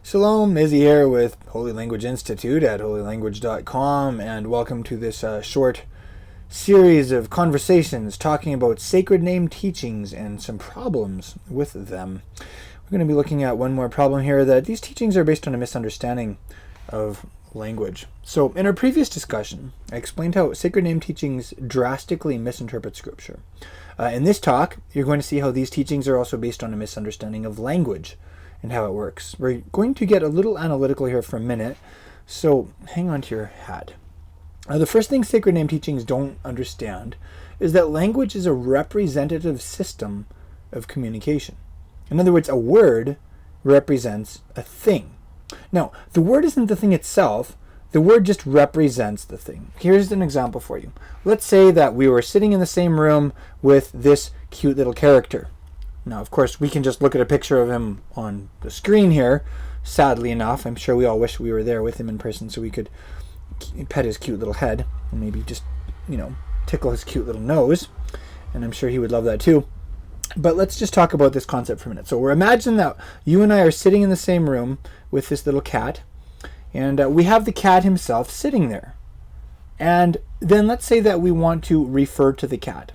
Shalom, Izzy here with Holy Language Institute at holylanguage.com, and welcome to this short series of conversations talking about sacred name teachings and some problems with them. We're going to be looking at one more problem here, that these teachings are based on a misunderstanding of language. So in our previous discussion, I explained how sacred name teachings drastically misinterpret scripture. In this talk, you're going to see how these teachings are also based on a misunderstanding of language and how it works. We're going to get a little analytical here for a minute, so hang on to your hat. The first thing sacred name teachings don't understand is that language is a representative system of communication. In other words, a word represents a thing. Now, the word isn't the thing itself, the word just represents the thing. Here's an example for you. Let's say that we were sitting in the same room with this cute little character. Now, of course, we can just look at a picture of him on the screen here. Sadly enough, I'm sure we all wish we were there with him in person so we could pet his cute little head and maybe just, tickle his cute little nose. And I'm sure he would love that too. But let's just talk about this concept for a minute. So we're imagining that you and I are sitting in the same room with this little cat, and we have the cat himself sitting there. And then let's say that we want to refer to the cat.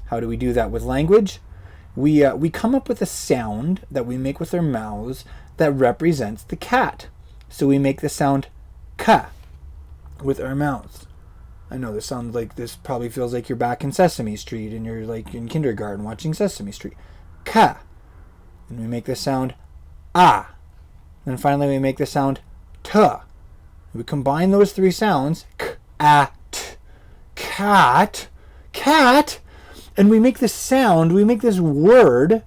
How do we do that with language? We come up with a sound that we make with our mouths that represents the cat. So we make the sound ka with our mouths. I know this probably feels like you're back in Sesame Street and you're like in kindergarten watching Sesame Street. Ka. And we make the sound ah. And finally we make the sound ta. We combine those three sounds, k, a, t, cat, cat, and we make this sound, we make this word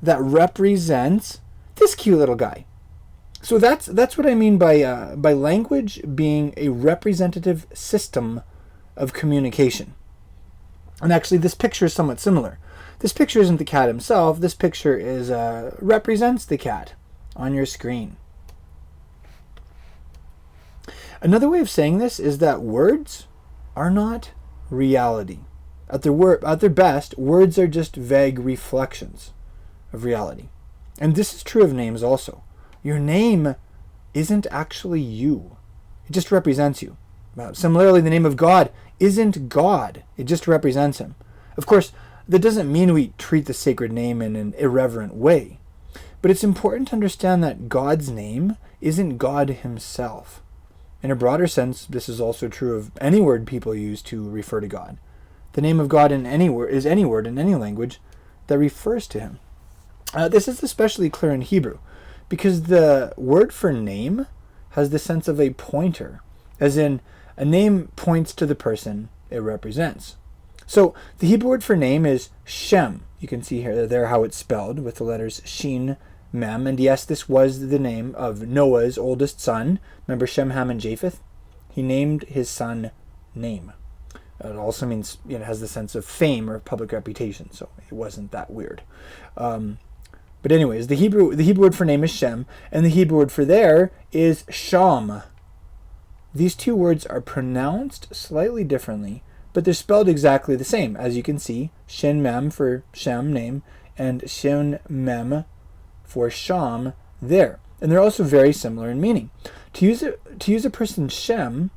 that represents this cute little guy. So that's what I mean by language being a representative system of communication. And actually, this picture is somewhat similar. This picture isn't the cat himself. This picture is represents the cat on your screen. Another way of saying this is that words are not reality. At their best, words are just vague reflections of reality. And this is true of names also. Your name isn't actually you. It just represents you. Similarly, the name of God isn't God. It just represents him. Of course, that doesn't mean we treat the sacred name in an irreverent way. But it's important to understand that God's name isn't God himself. In a broader sense, this is also true of any word people use to refer to God. The name of God in any word is any word in any language that refers to him. This is especially clear in Hebrew, because the word for name has the sense of a pointer, as in a name points to the person it represents. So the Hebrew word for name is shem. You can see there how it's spelled with the letters shin, mem, and yes, this was the name of Noah's oldest son. Remember Shem, Ham, and Japheth? He named his son Name. It also means, it has the sense of fame or public reputation, so it wasn't that weird. But anyways, the Hebrew word for name is shem, and the Hebrew word for there is sham. These two words are pronounced slightly differently, but they're spelled exactly the same. As you can see, shin mem for shem, name, and shin mem for sham, there. And they're also very similar in meaning. To use a person's shem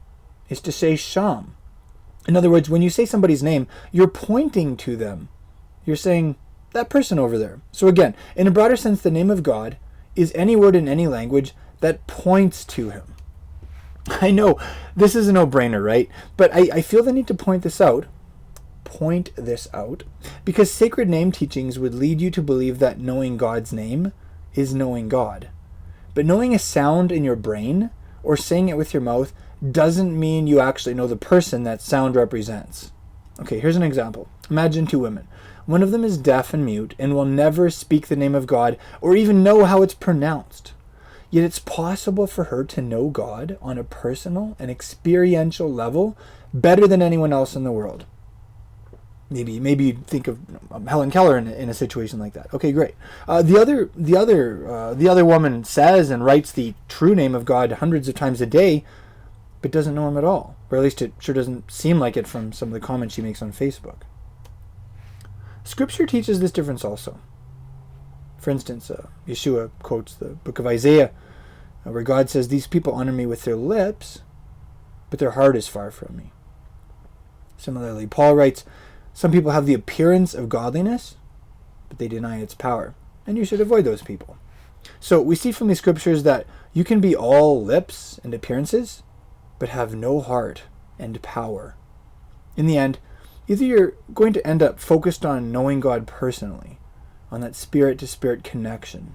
is to say sham. In other words, when you say somebody's name, you're pointing to them. You're saying, that person over there. So again, in a broader sense, the name of God is any word in any language that points to him. I know, this is a no-brainer, right? But I feel the need to point this out, because sacred name teachings would lead you to believe that knowing God's name is knowing God. But knowing a sound in your brain, or saying it with your mouth, doesn't mean you actually know the person that sound represents. Okay, here's an example. Imagine two women. One of them is deaf and mute and will never speak the name of God or even know how it's pronounced. Yet it's possible for her to know God on a personal and experiential level better than anyone else in the world. Maybe think of Helen Keller in a situation like that. Okay, great. The other woman says and writes the true name of God hundreds of times a day, but doesn't know him at all. Or at least it sure doesn't seem like it from some of the comments she makes on Facebook. Scripture teaches this difference also. For instance, Yeshua quotes the book of Isaiah where God says, these people honor me with their lips, but their heart is far from me. Similarly, Paul writes, some people have the appearance of godliness, but they deny its power, and you should avoid those people. So we see from these scriptures that you can be all lips and appearances, but have no heart and power. In the end, either you're going to end up focused on knowing God personally, on that spirit-to-spirit connection,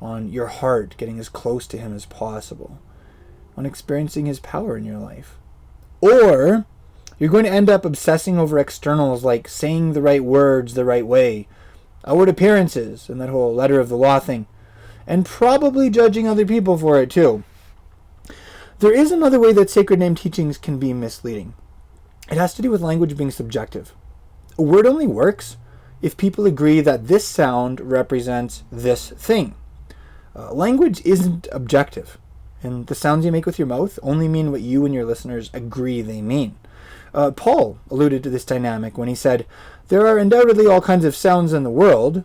on your heart getting as close to Him as possible, on experiencing His power in your life. Or you're going to end up obsessing over externals like saying the right words the right way, outward appearances, and that whole letter of the law thing, and probably judging other people for it too. There is another way that sacred name teachings can be misleading. It has to do with language being subjective. A word only works if people agree that this sound represents this thing. Language isn't objective, and the sounds you make with your mouth only mean what you and your listeners agree they mean. Paul alluded to this dynamic when he said, there are undoubtedly all kinds of sounds in the world,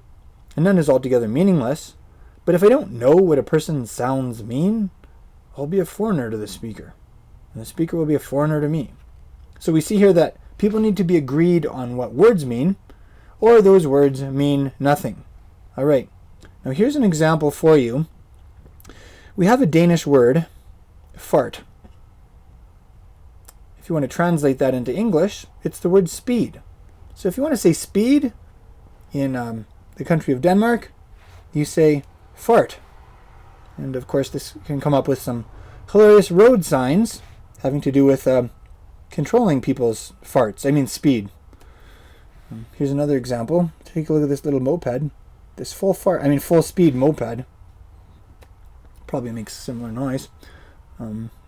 and none is altogether meaningless, but if I don't know what a person's sounds mean, I'll be a foreigner to the speaker, and the speaker will be a foreigner to me. So we see here that people need to be agreed on what words mean, or those words mean nothing. All right, now here's an example for you. We have a Danish word, fart. If you want to translate that into English, it's the word speed. So if you want to say speed in the country of Denmark, you say fart. And of course this can come up with some hilarious road signs having to do with controlling people's farts. I mean speed. Here's another example. Take a look at this little moped. This full speed moped. Probably makes a similar noise.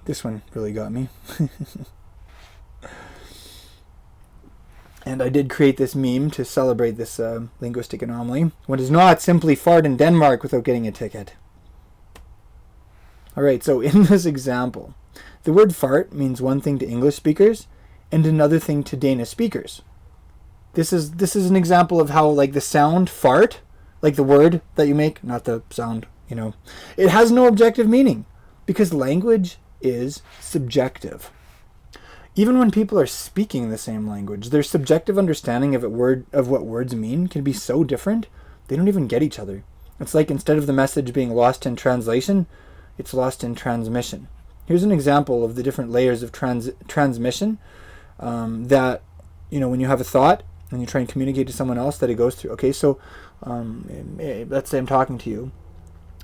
This one really got me. And I did create this meme to celebrate this linguistic anomaly. One does not simply fart in Denmark without getting a ticket. Alright, so in this example, the word fart means one thing to English speakers and another thing to Danish speakers. This is an example of how, like, the sound fart, like the word that you make, not the sound, it has no objective meaning because language is subjective. Even when people are speaking the same language, their subjective understanding of what words mean can be so different, they don't even get each other. It's like instead of the message being lost in translation, it's lost in transmission. Here's an example of the different layers of transmission that, when you have a thought and you try and communicate to someone else that it goes through. Okay, so let's say I'm talking to you.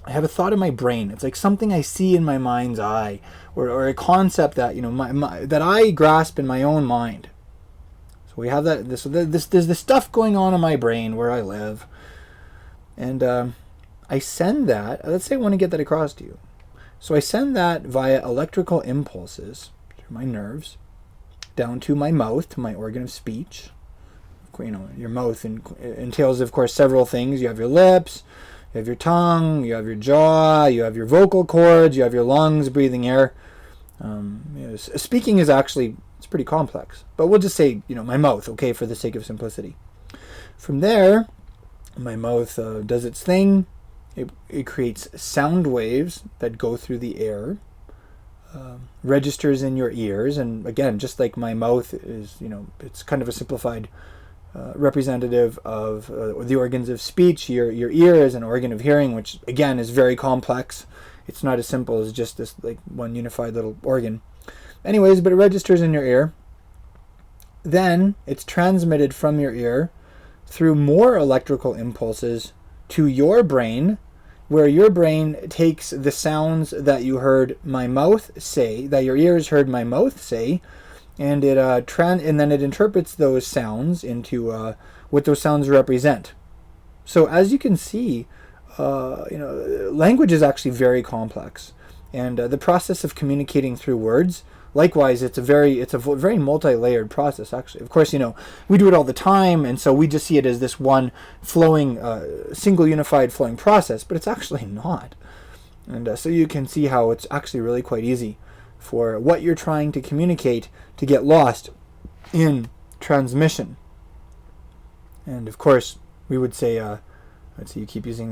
I have a thought in my brain. It's like something I see in my mind's eye, or a concept that that I grasp in my own mind. So we have that. There's this stuff going on in my brain where I live, and I send that. Let's say I want to get that across to you. So I send that via electrical impulses through my nerves down to my mouth, to my organ of speech. Your mouth entails, of course, several things. You have your lips. You have your tongue, you have your jaw, you have your vocal cords, you have your lungs breathing air. Speaking is actually, it's pretty complex. But we'll just say, my mouth, okay, for the sake of simplicity. From there, my mouth does its thing. It creates sound waves that go through the air, registers in your ears. And again, just like my mouth is, it's kind of a simplified representative of the organs of speech. Your ear is an organ of hearing, which again is very complex. It's not as simple as just this like one unified little organ. Anyways, but it registers in your ear. Then it's transmitted from your ear through more electrical impulses to your brain, where your brain takes the sounds that you heard my mouth say, that your ears heard my mouth say, and and then it interprets those sounds into what those sounds represent. So as you can see, language is actually very complex, and the process of communicating through words, likewise, it's a very multi-layered process. Actually, of course, we do it all the time, and so we just see it as this one flowing, single unified flowing process, but it's actually not. And so you can see how it's actually really quite easy for what you're trying to communicate to get lost in transmission. And of course, we would say, let's see, you keep using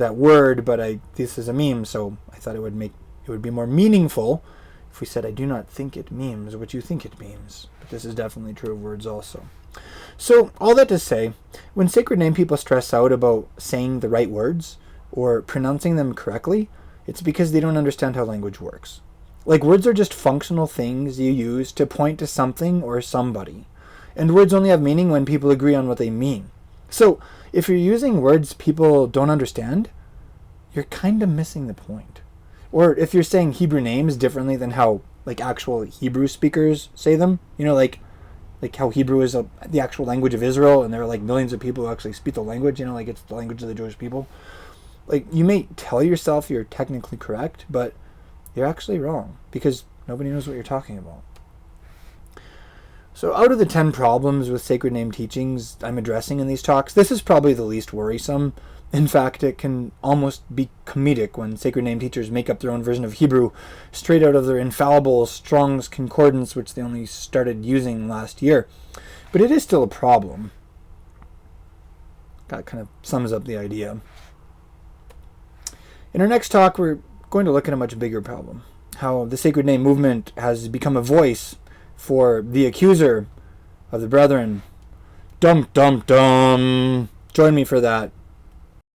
that word, but this is a meme, so I thought it would be more meaningful if we said, I do not think it means what you think it means. But this is definitely true of words also. So all that to say, when sacred name people stress out about saying the right words or pronouncing them correctly, it's because they don't understand how language works. Like, words are just functional things you use to point to something or somebody. And words only have meaning when people agree on what they mean. So if you're using words people don't understand, you're kind of missing the point. Or if you're saying Hebrew names differently than how like actual Hebrew speakers say them, like how Hebrew is the actual language of Israel, and there are like millions of people who actually speak the language, like it's the language of the Jewish people. Like, you may tell yourself you're technically correct, but you're actually wrong because nobody knows what you're talking about. So out of the 10 problems with sacred name teachings I'm addressing in these talks, this is probably the least worrisome. In fact, it can almost be comedic when sacred name teachers make up their own version of Hebrew straight out of their infallible Strong's Concordance, which they only started using last year. But it is still a problem. That kind of sums up the idea. In our next talk, we're going to look at a much bigger problem. How the sacred name movement has become a voice for the accuser of the brethren. Dum, dum, dum. Join me for that.